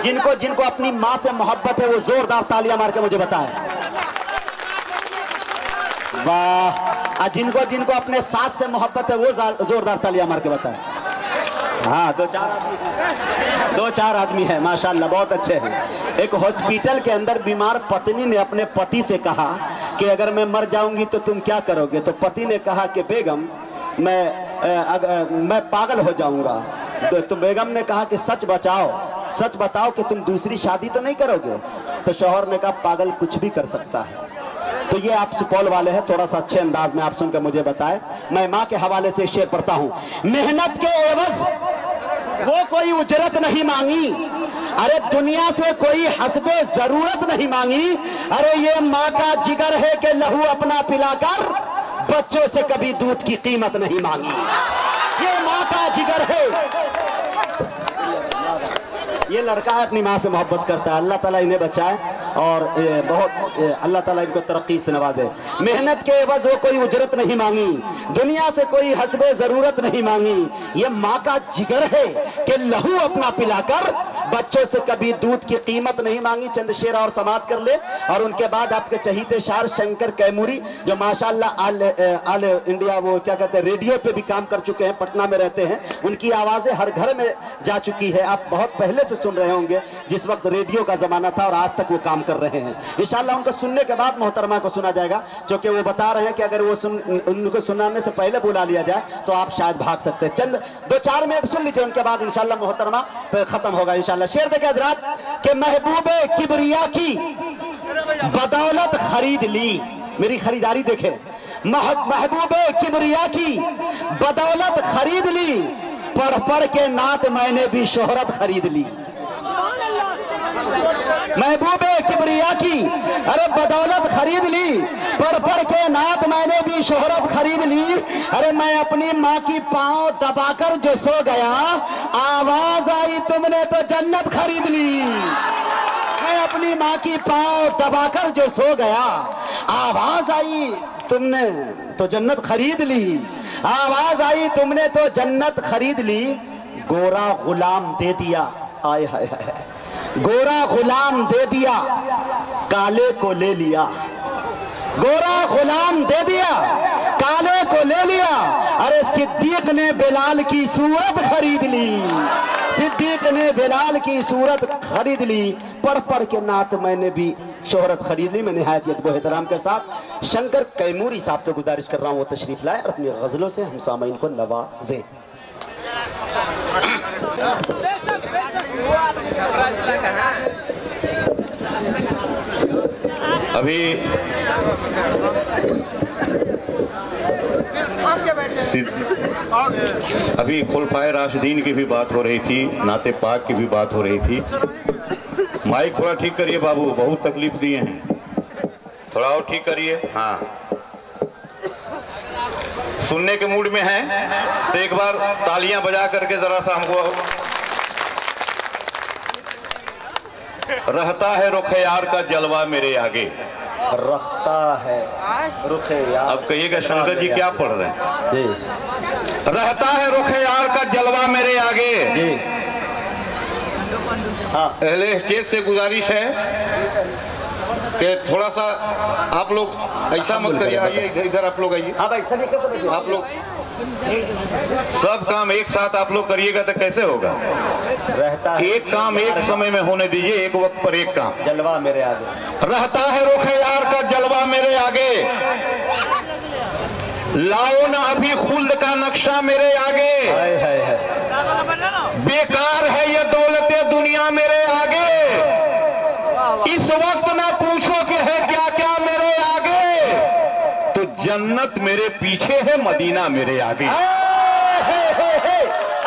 जिनको जिनको अपनी माँ से मोहब्बत है वो जोरदार तालियां मार के मुझे बताएं। वाह। जिनको जिनको अपने सास से मोहब्बत है वो जोरदार तालियां मार के बताएं। हाँ, दो चार आदमी है माशाल्लाह, बहुत अच्छे हैं। एक हॉस्पिटल के अंदर बीमार पत्नी ने अपने पति से कहा कि अगर मैं मर जाऊंगी तो तुम क्या करोगे? तो पति ने कहा कि बेगम मैं पागल हो जाऊंगा। तो बेगम ने कहा कि सच बताओ कि तुम दूसरी शादी तो नहीं करोगे? तो शौहर ने कहा पागल कुछ भी कर सकता है। तो ये आप सुपौल वाले हैं, थोड़ा सा अच्छे अंदाज में आप सुनकर मुझे बताएं। मैं माँ के हवाले से शेर पढ़ता हूँ। मेहनत के एवज वो कोई उजरत नहीं मांगी, अरे दुनिया से कोई हस्बे जरूरत नहीं मांगी। अरे ये माँ का जिगर है कि लहू अपना पिलाकर बच्चों से कभी दूध की कीमत नहीं मांगी। ये माँ का जिगर है। ये लड़का है अपनी माँ से मोहब्बत करता है। अल्लाह ताला इन्हें बचाए और अल्लाह ताला इनको तरक्की से नवाजे। मेहनत के एवज वो कोई उजरत नहीं मांगी, दुनिया से कोई हस्बे जरूरत नहीं मांगी। ये माँ का जिगर है कि लहू अपना पिलाकर बच्चों से कभी दूध की कीमत नहीं मांगी। चंद शेर और समाप्त कर ले और उनके बाद आपके चहीते शार शंकर कैमूरी जो माशाल्लाह आल इंडिया वो क्या कहते हैं रेडियो पे भी काम कर चुके हैं, पटना में रहते हैं, उनकी आवाजें हर घर में जा चुकी है। आप बहुत पहले से सुन रहे होंगे जिस वक्त रेडियो का जमाना था और आज तक वो काम कर रहे हैं। इंशाल्लाह उनको सुनने के बाद मोहतरमा को सुना जाएगा, क्योंकि वो बता रहे हैं कि अगर वो उनको सुनाने से पहले बुला लिया जाए तो आप शायद भाग सकते हैं। चंद 2-4 मिनट सुन लीजिए, उनके बाद इंशाल्लाह मोहतरमा खत्म होगा इंशाल्लाह। शेर देखे हजरात कि महबूबे किबरिया की बदौलत खरीद ली। मेरी खरीदारी देखे। महबूबे किबरिया की बदौलत खरीद ली, पढ़ पढ़ के नात मैंने भी शोहरत खरीद ली। महबूबे किबरिया की अरे बदौलत खरीद ली, पढ़ पढ़ के नात मैंने भी शोहरत खरीद ली। अरे मैं अपनी माँ की पांव दबाकर जो सो गया, आवाज आई तुमने तो जन्नत खरीद ली। मैं अपनी माँ की पांव दबाकर जो सो गया, आवाज आई तुमने तो जन्नत खरीद ली। आवाज आई तुमने तो जन्नत खरीद ली। गोरा गुलाम दे दिया, आय हाय हाय, गोरा गुलाम दे दिया, काले को ले लिया। गोरा गुलाम दे दिया, काले को ले लिया। अरे सिद्दीक ने बिलाल की सूरत खरीद ली। सिद्दीक ने बिलाल की सूरत खरीद ली, पढ़ पढ़ के नात मैंने भी शोहरत खरीद ली। मैं निहायत अदब एहतराम के साथ शंकर कैमूरी साहब से गुजारिश कर रहा हूँ वो तशरीफ लाए और अपनी गजलों से हम सामईन को नवाजें। अभी खुलफाए राशिदीन की भी बात हो रही थी, नाते पाक की भी बात हो रही थी। माइक थोड़ा ठीक करिए बाबू, बहुत तकलीफ दिए हैं, थोड़ा और ठीक करिए। हाँ, सुनने के मूड में हैं तो एक बार तालियां बजा करके जरा सा हमको। रहता है रुखे यार का जलवा मेरे आगे, रखता है रुखे यार। अब कहिएगा शंकर जी क्या पढ़ रहे हैं जी? रहता है रुखे यार का जलवा मेरे आगे जी। हाँ, पहले स्टेज से गुजारिश है कि थोड़ा सा आप लोग ऐसा मत करिए, आइए इधर आप लोग आइए। हाँ भाई, आप लोग सब काम एक साथ आप लोग करिएगा तो कैसे होगा? रहता है एक काम एक समय में होने दीजिए, एक वक्त पर एक काम। जलवा मेरे आगे, रहता है रुखे यार का जलवा मेरे आगे, लाओ ना अभी खुल्द का नक्शा मेरे आगे। बेकार है ये दौलत दुनिया मेरे आगे, इस वक्त ना पूछो कि है क्या क्या मेरे आगे, तो जन्नत मेरे पीछे है, मदीना मेरे आगे।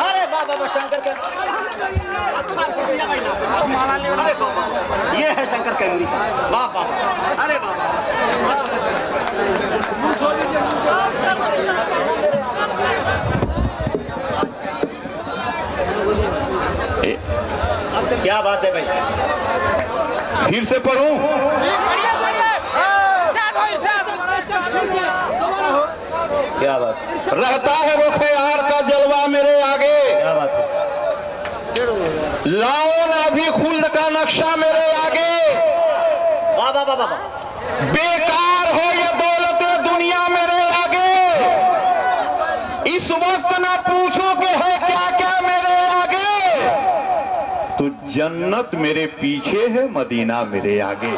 अरे बाबा शंकर के ये है शंकर कैमूरी साहब, बाबा। अरे बाबा क्या बात है भाई, फिर से पढ़ूं? क्या बात? रहता है रुखे यार का जलवा मेरे आगे, क्या बात है? लाओ ना अभी खुल्द का नक्शा मेरे आगे। वाह वाह वाह वाह। बेकार हो ये दौलत दुनिया मेरे आगे। इस वक्त ना पूछो कि है क्या क्या मेरे आगे, तो जन्नत मेरे पीछे है, मदीना मेरे आगे।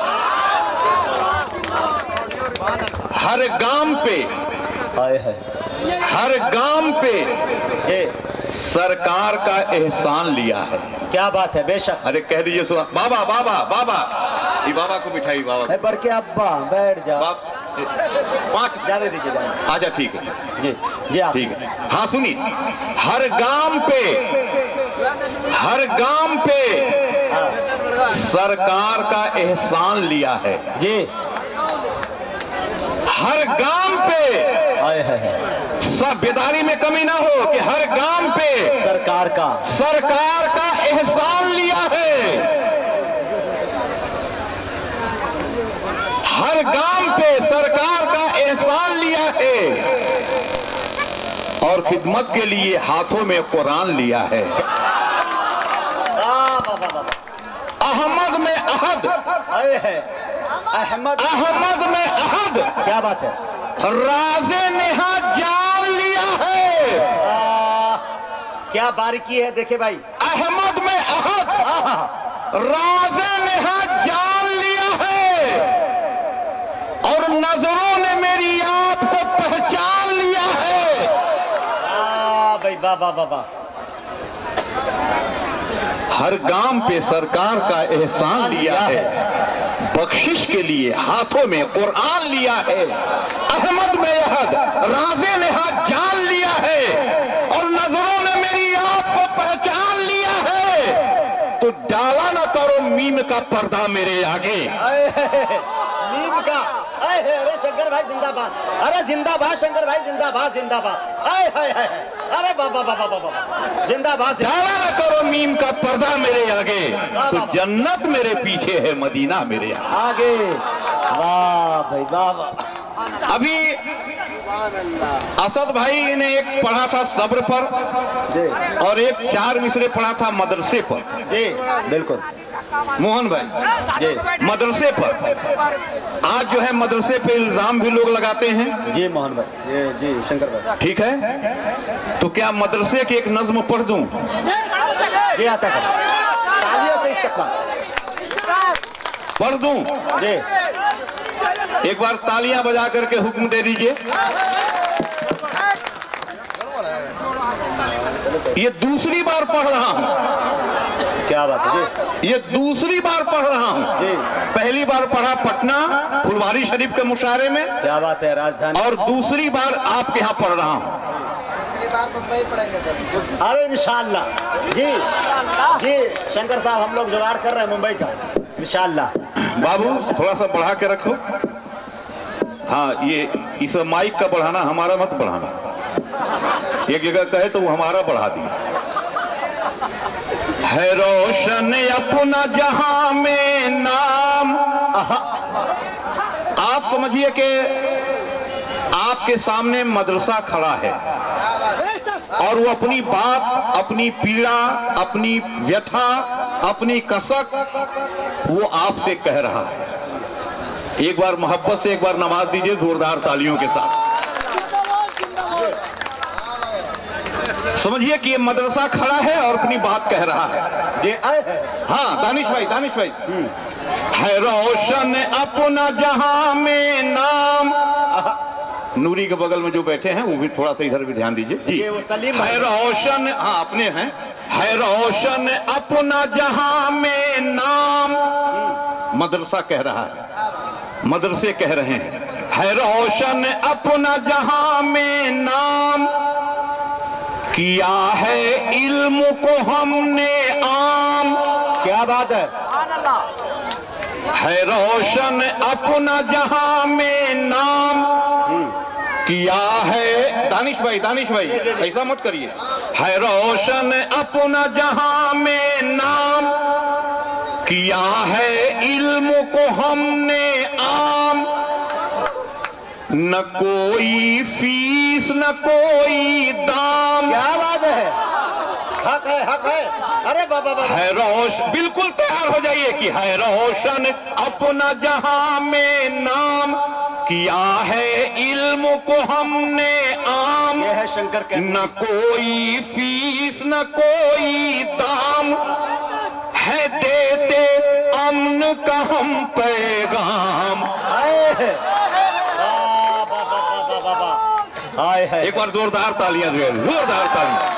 हर गांव पे, हर गांव पे सरकार का एहसान लिया है। क्या बात है, बेशक। अरे कह दीजिए सुना, बाबा बाबा बाबा, ये बाबा को बिठाई, बाबा बढ़ के अब्बा बैठ जा। 5 जाने दीजिए। अच्छा ठीक है जी जी आप ठीक है। हाँ सुनिए, हर गांव पे, हर गांव पे सरकार का एहसान लिया है जी। हर गांव पे सब बेदारी में कमी ना हो कि हर गांव पे सरकार का एहसान लिया है। हर गांव पे सरकार का एहसान लिया है और खिदमत के लिए हाथों में कुरान लिया है। अहमद में अहद, अहमद में अहद, क्या बात है। राज़े नेहा जान लिया है। क्या बारीकी है, देखे भाई। अहमद में अहद, राज़े नेहा जान लिया है और नजरों ने मेरी आपको पहचान लिया है। भाई वाह वाह वाह। हर गांव पे सरकार का एहसान लिया है, बख्शिश के लिए हाथों में कुरान लिया है। अहमद में अहद, राज़े ने हाथ जान लिया है और नजरों ने मेरी आपको पहचान लिया है। तो डाला ना करो मीम का पर्दा मेरे आगे। मीम का, अरे शंकर भाई जिंदाबाद, अरे जिंदाबाद शंकर भाई, जिंदाबाद जिंदाबाद। अरे बाबा बाबा बाबा जिंदाबाद। डाला ना करो मीम का पर्दा मेरे आगे, तो जन्नत मेरे पीछे है, मदीना मेरे आगे। वाह भाई वाह। अभी असद भाई ने एक पढ़ा था सब्र पर और एक 4 मिसरे पढ़ा था मदरसे पर। जी बिल्कुल मोहन भाई जी, मदरसे पर आज जो है मदरसे पे इल्जाम भी लोग लगाते हैं। जी मोहन भाई जी शंकर भाई ठीक है, तो क्या मदरसे की एक नज्म पढ़ दूं? जी आता है, तालियों से इस्तकबाल पढ़ दूं? जी एक बार तालियां बजा करके हुक्म दे दीजिए। ये दूसरी बार पढ़ रहा हूं। क्या बात है जी, ये दूसरी बार पढ़ रहा हूं जी। पहली बार पढ़ा पटना फुलवारी शरीफ के मुशायरे में। क्या बात है, राजधानी। और दूसरी बार आपके यहाँ पढ़ रहा हूं। मुंबई पढ़ेंगे सर। अरे इंशाअल्लाह जी जी शंकर साहब, हम लोग जुगाड़ कर रहे हैं मुंबई का, इंशाअल्लाह। बाबू थोड़ा सा बढ़ा के रखो। हाँ, ये इस माइक का बढ़ाना, हमारा मत बढ़ाना। एक जगह कहे तो वो हमारा बढ़ा दिया। है रोशन अपना जहां में नाम। आप समझिए कि आपके सामने मदरसा खड़ा है और वो अपनी बात, अपनी पीड़ा, अपनी व्यथा, अपनी कसक वो आपसे कह रहा है। एक बार मोहब्बत से एक बार नवाज दीजिए जोरदार तालियों के साथ। समझिए कि ये मदरसा खड़ा है और अपनी बात कह रहा है। हाँ दानिश भाई, दानिश भाई। है रोशन अपना जहां में नाम। नूरी के बगल में जो बैठे हैं वो भी थोड़ा सा इधर भी ध्यान दीजिए जी। है रोशन, हाँ अपने हैं। है रोशन अपना जहां में नाम। मदरसा कह रहा है, मदरसे कह रहे हैं। है रोशन अपना जहां में नाम, किया है इल्म को हमने आम। क्या बात है रोशन अपना जहां में नाम, किया है। दानिश भाई, दानिश भाई ऐसा मत करिए। है रोशन अपना जहां में नाम, किया है इल्म को हमने आम। न कोई फीस न कोई दाम। क्या बात है, हक है, हक है। अरे बाबा बाबा, है रोशन, बिल्कुल तैयार हो जाइए कि है रोशन अपना जहां में नाम, किया है इल्म को हमने आम, ये है शंकर के। न कोई फीस न कोई दाम, है देते अमन का हम पैगाम। एक बार जोरदार तालियां जो है, जोरदार तालियां।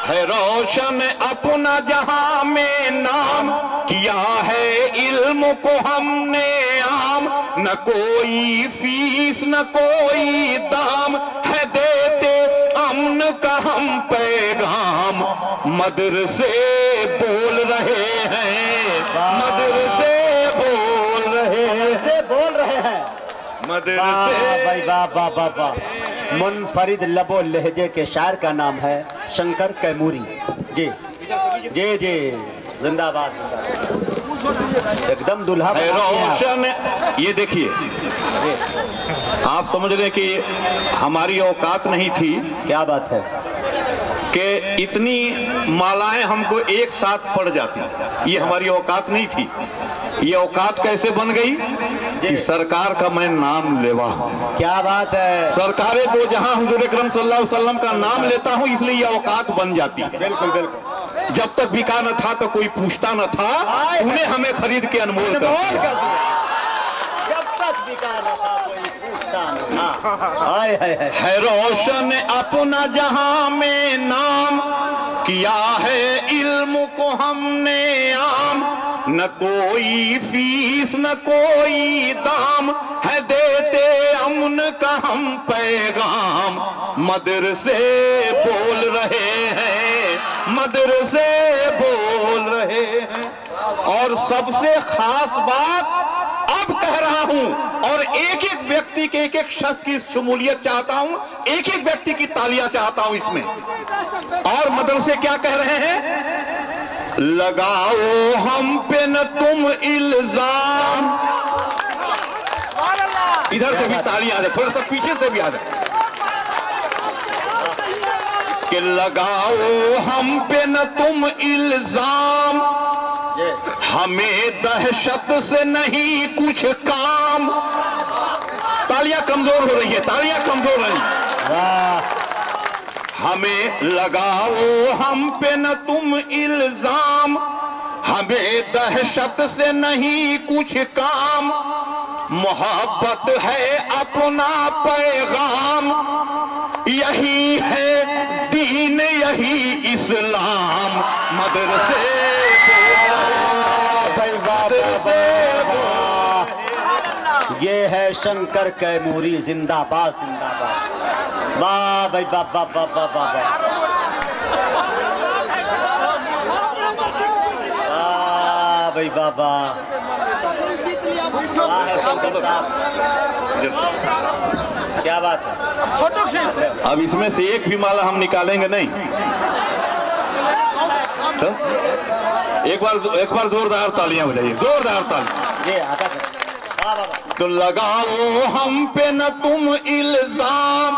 है रोशन अपना जहां में नाम, किया है इल्म को हमने आम, न कोई फीस न कोई दाम, है देते अमन का हम पैगाम। मदरसे बोल रहे हैं, मदरसे बोल रहे हैं, से बोल रहे हैं। मदरसे। भाई वाह वाह वाह वाह। मुनफरिद लबो लहजे के शायर का नाम है शंकर कैमूरी। जी जी जी, जिंदाबाद जिंदाबाद। एकदम दुल्हा है रोशन। ये देखिए, आप समझ रहे कि हमारी औकात नहीं थी। क्या बात है कि इतनी मालाएं हमको एक साथ पड़ जाती, ये हमारी औकात नहीं थी। ये औकात कैसे बन गई कि सरकार का मैं नाम लेवा हूं। क्या बात है। सरकारें दो जहां हुजूर अकरम सल्लल्लाहु अलैहि वसल्लम का नाम लेता हूं, इसलिए ये औकात बन जाती है। बिल्कुल बिल्कुल। जब तक बिका न था तो कोई पूछता न था, उन्हें हमें खरीद के अनमोल कर दिया। जब तक बिका न था कोई पूछता न था। हाय हाय हाय। है रोशन अपना जहां में नाम, किया है इल्म को हमने आम, न कोई फीस न कोई दाम, है देते अमन का हम पैगाम। मदरसे बोल रहे हैं, मदरसे बोल रहे हैं। और सबसे खास बात अब कह रहा हूं, और एक एक व्यक्ति के, एक एक शख्स की शमूलियत चाहता हूं, एक एक व्यक्ति की तालियां चाहता हूं इसमें। और मदरसे क्या कह रहे हैं? लगाओ हम पे न तुम इल्जाम। इधर से भी तालियां आ जाए, थोड़ा सा पीछे से भी आ जाए। कि लगाओ हम पे न तुम इल्जाम, हमें दहशत से नहीं कुछ काम। तालियां कमजोर हो रही है, तालियां कमजोर हो रही है। हमें लगाओ हम पे न तुम इल्जाम, हमें दहशत से नहीं कुछ काम, मोहब्बत है अपना पैगाम, यही है दीन यही इस्लाम। मदरसे ये है शंकर कैमूरी, जिंदाबाद जिंदाबाद। वाह भाई वाह वाह वाह वाह वाह वाह भाई वाह वाह। है शंकर साहब, क्या बात है। अब इसमें से एक भी माला हम निकालेंगे नहीं। तो एक बार जोरदार तालियां बजाइए, जोरदार तालियां। ये आता है। तो लगाओ हम पे न तुम इल्जाम,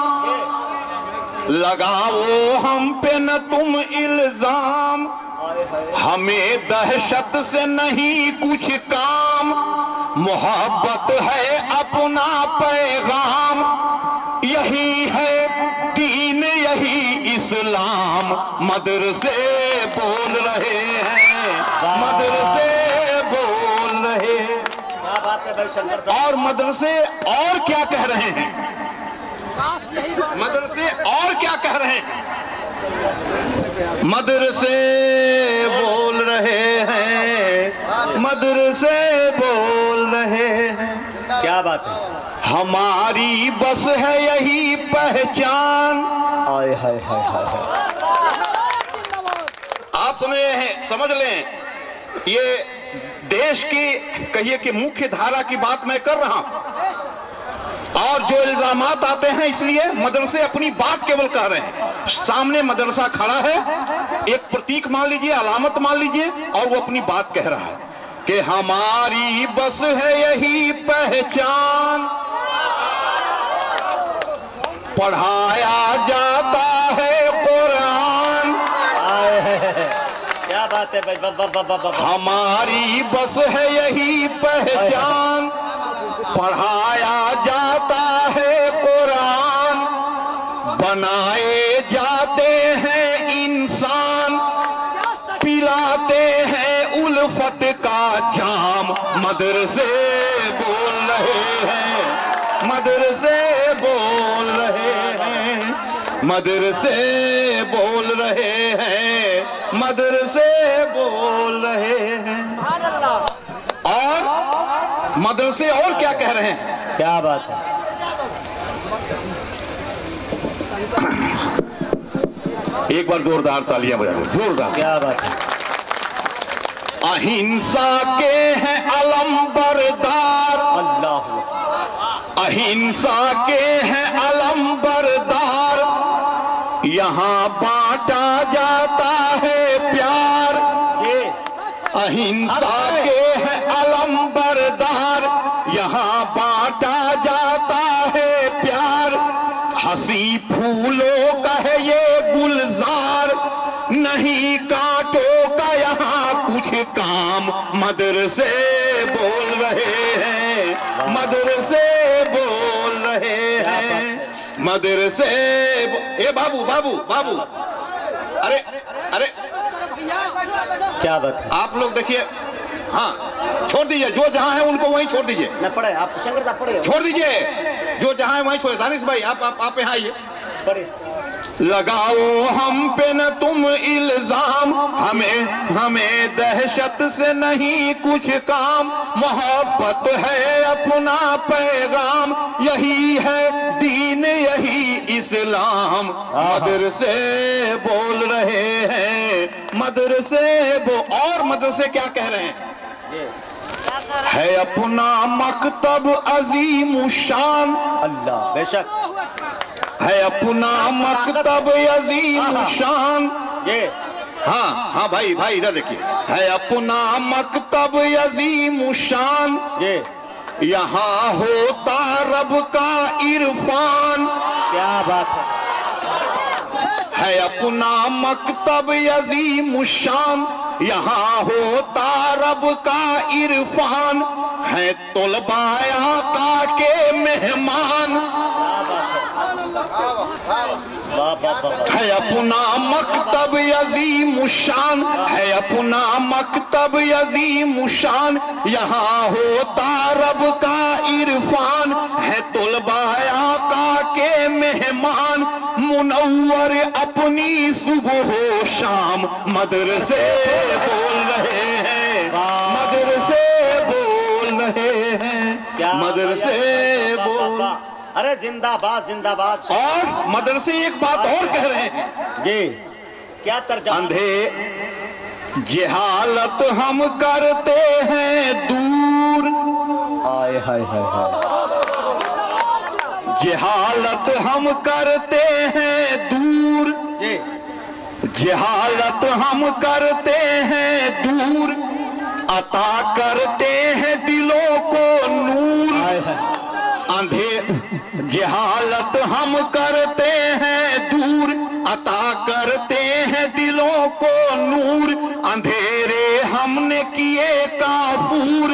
लगाओ हम पे न तुम इल्जाम, हमें दहशत से नहीं कुछ काम, मोहब्बत है अपना पैगाम, यही है दीन यही इस्लाम। मदरसे बोल रहे हैं, मदरसे बोल रहे हैं। और मदरसे और क्या कह रहे हैं? मदरसे और क्या कह रहे हैं? मदरसे बोल रहे हैं, मदरसे बोल रहे हैं। क्या बात है। हमारी बस है यही पहचान। हाय हाय हाय हाय। आप समझ लें, ये देश की कहिए कि मुख्य धारा की बात मैं कर रहा हूं। और जो इल्जामात आते हैं, इसलिए मदरसे अपनी बात केवल कह रहे हैं। सामने मदरसा खड़ा है, एक प्रतीक मान लीजिए, अलामत मान लीजिए, और वो अपनी बात कह रहा है कि हमारी बस है यही पहचान, पढ़ाया जाता है कुरान, बात है भाई, हमारी बस है यही पहचान, पढ़ाया जाता है कुरान, बनाए जाते हैं इंसान, पिलाते हैं उल्फत का जाम। मदरसे बोल रहे हैं, मदरसे बोल रहे हैं, मदरसे बोल रहे हैं, मदरसे बोल रहे हैं। और मदरसे और क्या कह रहे हैं? क्या बात है। एक बार जोरदार तालियां बजा लो, जोरदार। क्या बात है। अहिंसा के हैं अलम बरदार, अल्लाह। अहिंसा के हैं अलम बरदार, यहाँ बांटा जाता है प्यार। ये अहिंसा के हैं अलम बरदार, यहाँ बांटा जाता है प्यार। हंसी फूलों का है ये गुलजार, नहीं कांटों का यहाँ कुछ काम। मदरसे बोल रहे हैं, मदरसे बोल रहे हैं, मदरसे। ए बाबू बाबू बाबू, अरे अरे क्या बात है। आप लोग देखिए, हाँ छोड़ दीजिए, जो जहां है उनको वहीं छोड़ दीजिए। न पढ़े आप, शंकर साहब पढ़े। छोड़ दीजिए, जो जहां है वहीं छोड़। दानिश भाई आप यहाँ आइए। पढ़े। लगाओ हम पे न तुम इल्जाम, हमें दहशत से नहीं कुछ काम। मोहब्बत है अपना पैगाम, यही है दीन यही इस्लाम। मदरसे बोल रहे हैं, मदरसे और मदरसे क्या कह रहे हैं? है अपना मकतब अजीम शान, अल्लाह बेशक है अपना मकतब अजीम शान। ये हाँ हाँ भाई इधर देखिए, है अपना मकतब अजीम शान, ये यहाँ होता रब का इरफान। क्या बात है अपना मकतब अजीम शान, यहाँ होता रब का इरफान। है तलबाए आका के मेहमान, है अपना मकतब अजीम शान, है अपना मकतब अजीम शान। यहाँ होता रब का इरफान, है तलबाए आका के मेहमान। मुनव्वर अपनी सुबह हो शाम, मदरसे बोल रहे हैं, मदरसे बोल रहे हैं, मदरसे बोल। अरे जिंदाबाद जिंदाबाद। और मदरसे एक बात और कह रहे हैं जी, क्या तर्जुमा? अंधे जहालत हम करते हैं दूर, हाय हाय हाय हाय। जहालत हम करते हैं दूर, जी जहालत हम करते हैं दूर। अता करते हैं दिलों को नूर। हाय हाय। अंधे जहालत हम करते हैं दूर, अता करते हैं दिलों को नूर। अंधेरे हमने किए काफूर,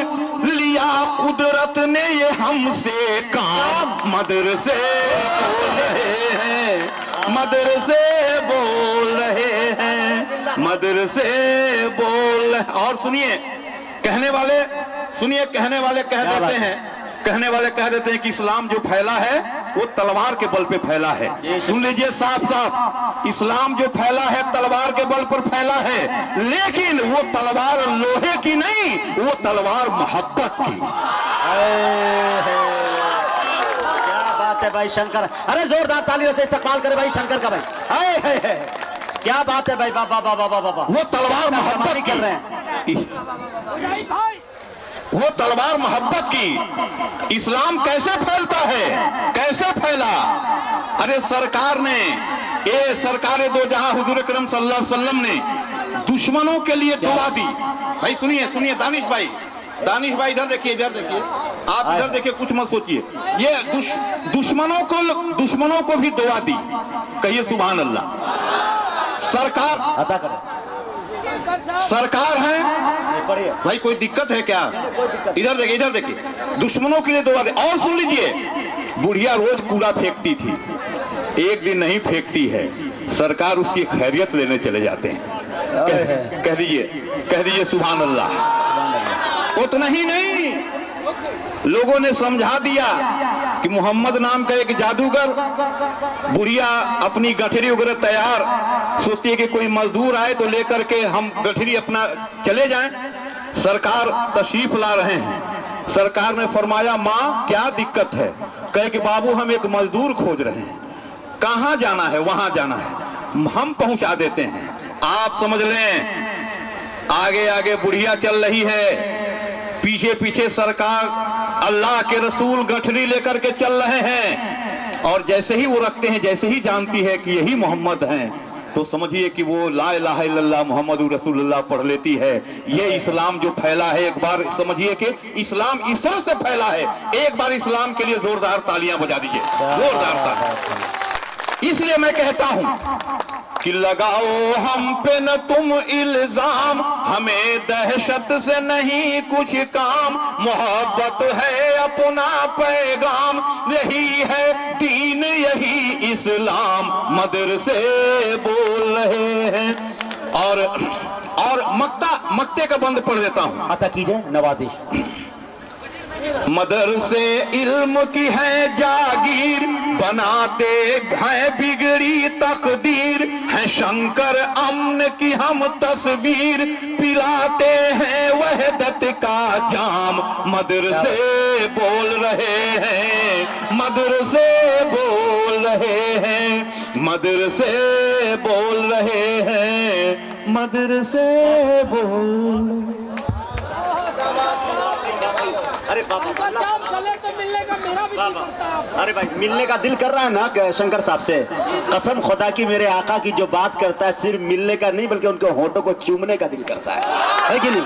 लिया कुदरत ने ये हमसे काम। मदरसे बोल रहे हैं, मदरसे बोल रहे हैं, मदरसे बोल। और सुनिए कहने वाले, सुनिए कहने वाले कह देते हैं, कहने वाले कह देते हैं कि इस्लाम जो फैला है वो तलवार के बल पे फैला है। सुन लीजिए साफ साफ, इस्लाम जो फैला है तलवार के बल पर फैला है, लेकिन वो तलवार लोहे की नहीं, वो तलवार मोहब्बत की। क्या बात है भाई शंकर। अरे जोरदार तालियों से इस्तकबाल करे भाई शंकर का भाई। हाय हाय हाय। क्या बात है भाई, बाबा बाबा बाबा। वो तलवार मोहब्बत कर रहे हैं, वो तलवार मोहब्बत की। इस्लाम कैसे फैलता है, कैसे फैला? अरे सरकार ने, ये सरकार दो जहां हुजूर अकरम सल्लल्लाहु अलैहि वसल्लम ने दुश्मनों के लिए दुआ दी। भाई सुनिए सुनिए, दानिश भाई इधर देखिए, इधर देखिए, आप इधर देखिए, कुछ मत सोचिए। ये दुश्मनों को भी दुआ दी। कहिए सुभान अल्लाह। सरकार अता करें। सरकार है भाई, कोई दिक्कत है क्या? इधर देखिए, इधर देखिए, दुश्मनों के लिए दुआ दे। और सुन लीजिए, बुढ़िया रोज कूड़ा फेंकती थी, एक दिन नहीं फेंकती है, सरकार उसकी खैरियत लेने चले जाते हैं। कह दीजिए सुभान अल्लाह। उतना ही नहीं, लोगों ने समझा दिया कि मोहम्मद नाम का एक जादूगर, बुढ़िया अपनी गठरी वगैरह तैयार, सोचती है कि कोई मजदूर आए तो लेकर के हम गठरी अपना चले जाएं। सरकार तशरीफ ला रहे हैं, सरकार ने फरमाया माँ क्या दिक्कत है? कहे कि बाबू हम एक मजदूर खोज रहे हैं। कहाँ जाना है? वहां जाना है, हम पहुंचा देते हैं। आप समझ लें, आगे आगे बुढ़िया चल रही है, पीछे पीछे सरकार अल्लाह के रसूल गठरी लेकर के चल रहे हैं। और जैसे ही वो रखते हैं, जैसे ही जानती है कि यही मोहम्मद हैं, तो समझिए कि वो ला इलाहा इल्लल्लाह मुहम्मदुर रसूलुल्लाह पढ़ लेती है। ये इस्लाम जो फैला है, एक बार समझिए कि इस्लाम इस तरह से फैला है। एक बार इस्लाम के लिए जोरदार तालियां बजा दीजिए, जोरदार तालियां। इसलिए मैं कहता हूं कि लगाओ हम पे न तुम इल्जाम, हमें दहशत से नहीं कुछ काम, मोहब्बत है अपना पैगाम, यही है दीन यही इस्लाम, मदरसे बोल रहे हैं। और मक्ते का बंद पढ़ देता हूं, अता कीजिए नवाजिश। मदरसे इल्म की है जागीर, बनाते हैं बिगड़ी तकदीर, है शंकर अमन की हम तस्वीर, पिलाते हैं वहदत का जाम, मदरसे बोल रहे हैं, मदरसे बोल रहे हैं, मदरसे बोल रहे हैं, मदरसे बोल। अरे बाबा, अरे भाई मिलने का दिल कर रहा है ना शंकर साहब से। कसम खुदा की मेरे आका की जो बात करता है, सिर्फ मिलने का नहीं बल्कि उनके होठों को चूमने का दिल करता है कि नहीं?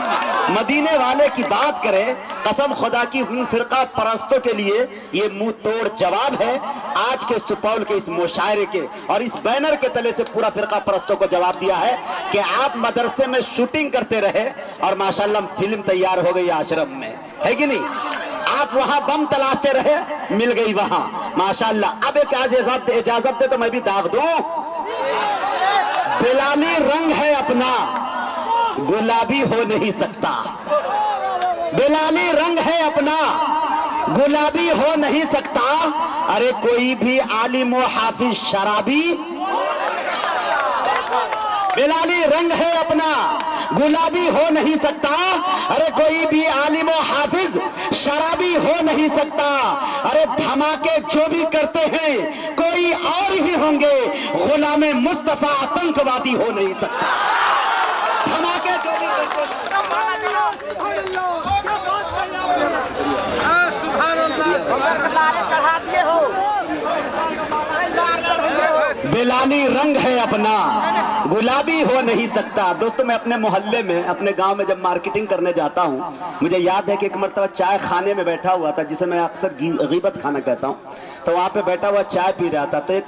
मदीने वाले की बात करें, कसम खुदा की उन फिरका परस्तों के लिए ये मुंह तोड़ जवाब है आज के सुपौल के इस मुशायरे के। और इस बैनर के तले से पूरा फिरका परस्तों को जवाब दिया है कि आप मदरसे में शूटिंग करते रहे और माशाल्लाह फिल्म तैयार हो गई आश्रम में, है कि नहीं? आप वहां बम तलाशते रहे, मिल गई वहां माशाल्लाह। अब एक इजाजत दे तो मैं भी दाग दूं। बिलाली रंग है अपना, गुलाबी हो नहीं सकता। बिलाली रंग है अपना, गुलाबी हो नहीं सकता। अरे कोई भी आलिम व हाफिज शराबी, बिलाली रंग है अपना, गुलाबी हो नहीं सकता। अरे कोई भी आलिम व हाफिज शराबी हो नहीं सकता। अरे धमाके जो भी करते हैं कोई और ही होंगे, गुलामे मुस्तफा आतंकवादी हो नहीं सकता। धमाके जो भी करते हैं, चढ़ा दिए हो। बिलाली रंग है अपना, गुलाबी हो नहीं सकता। दोस्तों मैं अपने मोहल्ले में, अपने गांव में जब मार्केटिंग करने जाता हूं, मुझे याद है कि एक मरतबा चाय खाने में बैठा हुआ था, जिसे मैं अक्सर गीबत खाना कहता हूं। तो वहां पे बैठा हुआ चाय पी रहा था, तो एक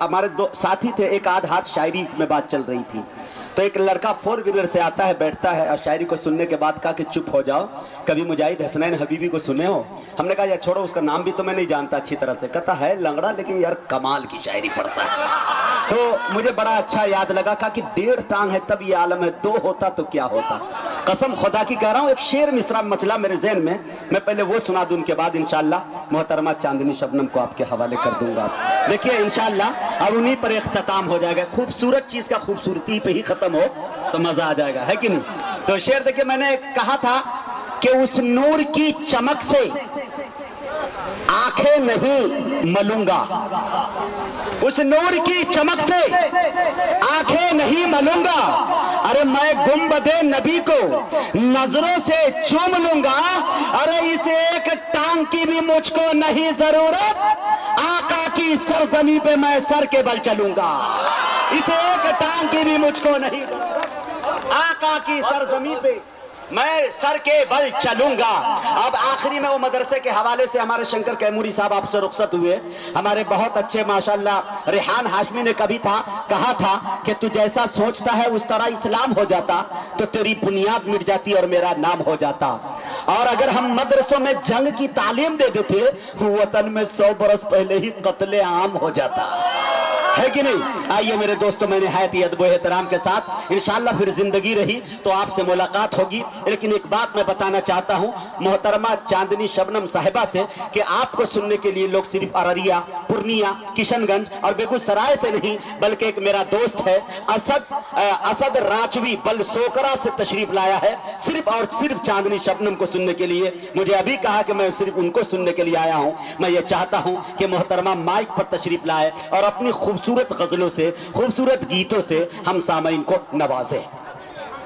हमारे दो साथी थे, एक आध हाथ शायरी में बात चल रही थी। तो एक लड़का 4 व्हीलर से आता है, बैठता है और शायरी को सुनने के बाद कहा कि चुप हो जाओ, कभी मुजाहिद हसनैन हबीबी को सुने हो? हमने कहा यार छोड़ो, उसका नाम भी तो मैं नहीं जानता अच्छी तरह से। कहता है लंगड़ा लेकिन यार कमाल की शायरी पढ़ता है। तो मुझे बड़ा अच्छा याद लगा, कहा कि 1.5 टांग है तब ये आलम है, 2 होता तो क्या होता। कसम खुदा की कह रहा हूँ, एक शेर मिसरा मचला मेरे ज़हन में, मैं पहले वो सुना दूं, उनके बाद इंशाल्लाह मोहतरमा चांदनी शबनम को आपके हवाले कर दूंगा। देखिए इंशाल्लाह अब उन्हीं पर इख्तिताम हो जाएगा। खूबसूरत चीज का खूबसूरती पे ही खत्म हो तो मजा आ जाएगा, है कि नहीं? तो शेर देखिए, मैंने कहा था कि उस नूर की चमक से आंखें नहीं मलूंगा, उस नूर की चमक से आंखें नहीं मलूंगा। अरे मैं गुंबदे नबी को नजरों से चूम लूंगा। अरे इस एक टांग की भी मुझको नहीं जरूरत, आका की सरजमी पे मैं सर के बल चलूंगा। इस एक टांग की भी मुझको नहीं जरूरत, आका की सरजमी पे मैं सर के बल चलूंगा। अब आखिरी में वो मदरसे के हवाले से हमारे शंकर कैमूरी साहब आपसे रुखसत हुए। हमारे बहुत अच्छे माशाल्लाह रेहान हाशमी ने कहा था कि तू जैसा सोचता है उस तरह इस्लाम हो जाता तो तेरी बुनियाद मिट जाती और मेरा नाम हो जाता। और अगर हम मदरसों में जंग की तालीम दे देते वतन में 100 बरस पहले ही कत्ले आम हो जाता, है कि नहीं। आइए मेरे दोस्तों, मैं निहायत ही अदब एहतराम के साथ इंशाअल्लाह फिर जिंदगी रही तो आपसे मुलाकात होगी, लेकिन एक बात मैं बताना चाहता हूं मोहतरमा चांदनी शबनम साहिबा से कि आपको सुनने के लिए लोग सिर्फ अररिया, पूर्णिया, किशनगंज और बेगूसराय से नहीं बल्कि एक मेरा दोस्त है असद रांचवी बलसोकरा से तशरीफ लाया है सिर्फ और सिर्फ चांदनी शबनम को सुनने के लिए। मुझे अभी कहा कि मैं सिर्फ उनको सुनने के लिए आया हूं। मैं ये चाहता हूं कि मोहतरमा माइक पर तशरीफ लाए और अपनी खूबसूरत गजलों से, खूबसूरत गीतों से हम सामईन को नवाजें।